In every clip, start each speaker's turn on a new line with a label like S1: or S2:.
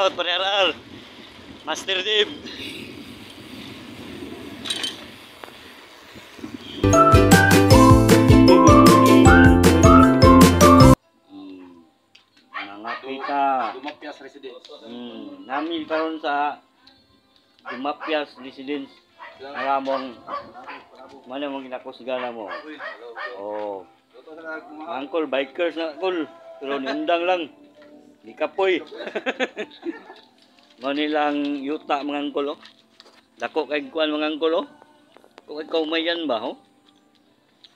S1: out, pare-aral. Master Dave. Nangapita.
S2: Dumapyas residence.
S1: Nami karon sa Dumapyas Residence. Alamong mana mong ginakusgana mo. Oh. Angkol bikers na kol. Pero niundang lang. Di kapoy. Mo nilang yuta mga angkol oh. Dako kay kuan mga angkol oh. Kung ikaw may yan ba oh?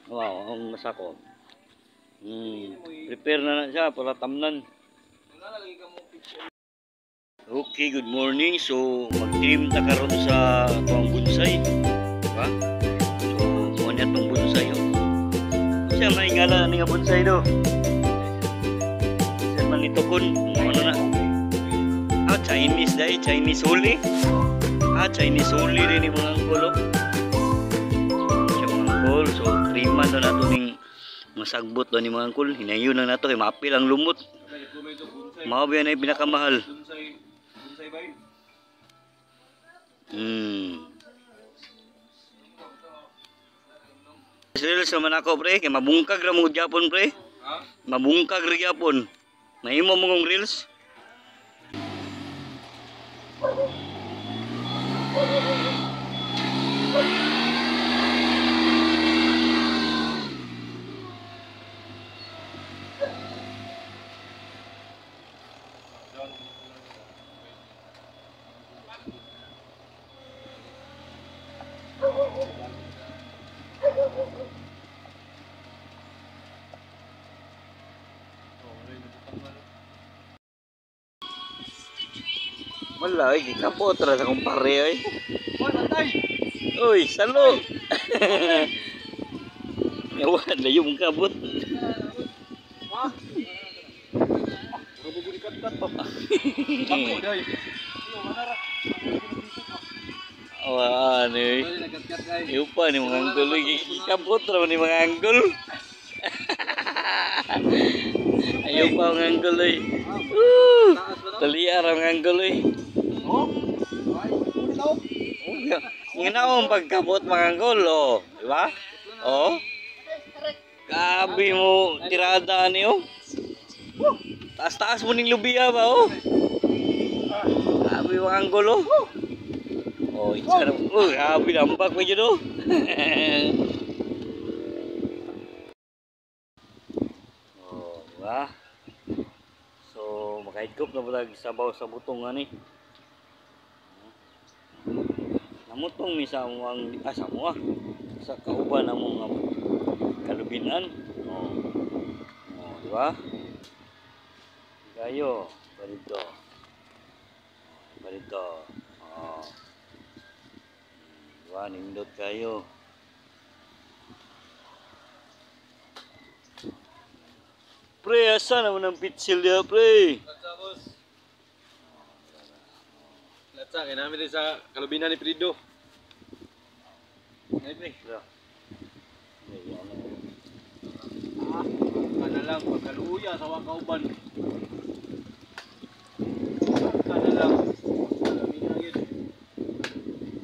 S1: Wow, ang masako. Prepare na siya para tamnan. Okay, good morning. So, mag-trim ta karon sa tuwang bonsai. Diba? So, kung ano itong bonsai oh. Siya may ngala nga bonsai do. Siya man itukon. Ano na? Chinese dahil. Chinese holy. Chinese holy rin yung mga angkol oh. Siya mga angkol. So, triman na nato ning masagbot do ni mga angkol. Hinayon na nato. Mapil ang lumot. Mawabi na yung pinakamahal. Reels naman ako pre, kaya mabungkag ra mo gyapon pre. Mabungkag ra gyapon. Mahimo mo ngong reels. Wala, gikapot ra sa kumpare ay. Uy, salo. Yawan na yung kabot. Awan eh. Iyo pa ni mga anggol. Gikapot ra ni mga anggol. Ayaw pa mga anggol eh. Taliar ang anggol eh. Nginaon pagkabot mga anggol oh, di ba? Oh. Kabi mo tirada niyo. Taas-taas mo ning lubiya ba oh. Kabi mga anggol oh. Oh, itara. Oh, kabi lambak pa jud oh. Oh, di ba? So, makahigop na ba sabaw sa butong ani? Namutong mi sa among sa mo sa kauban among kalubinan. Oh. Oh, di ba? Gayo, balito. Balito. Oh. Di ba, nindot kayo. Pre, asa naman ang pitsil niya, pre?
S2: Latsa, boss. Latsa, kaya namin din sa kalubinan ni Prido. Ay, pre. Kana lang, pagkaluya sa wakauban. Kana lang. Kalubinan yun.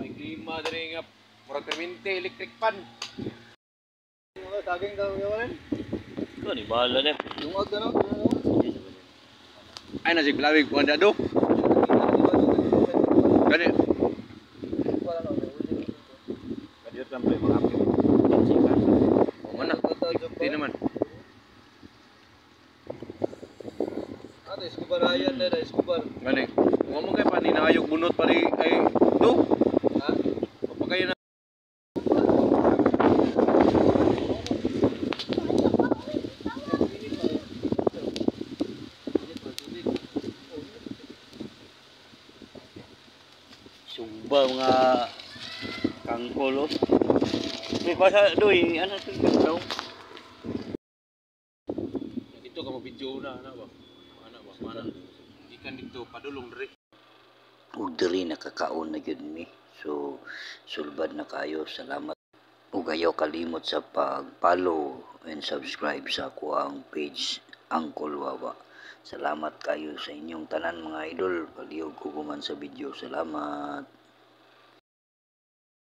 S2: May klima din nga. Murag permente, electric pan. Saging ka gawain?
S1: Ito, ni bahala na.
S2: Yung ag na, ay, nasig blawig po ang dado. Gani. Kadiyot lang po yung mga apyo. O man na. Di naman.
S3: Ada escobar ayan na escobar.
S2: Gani. Kung mo kay paninayog bunot pa rin ay do.
S3: Ha?
S2: O pa kayo na.
S1: Sumba mga kangkolo. May basa doy, ano to daw?
S2: Dito ka mo video na ana ba? Ana ba? Mana? Ikan dito padulong diri.
S1: Ug diri nakakaon na gyud mi. So sulbad na kayo. Salamat. Ug ayaw kalimot sa pag-follow and subscribe sa ako ang page Angkol Wawa.
S4: Salamat kayo sa inyong tanan mga idol. Paliog ko man sa video. Salamat.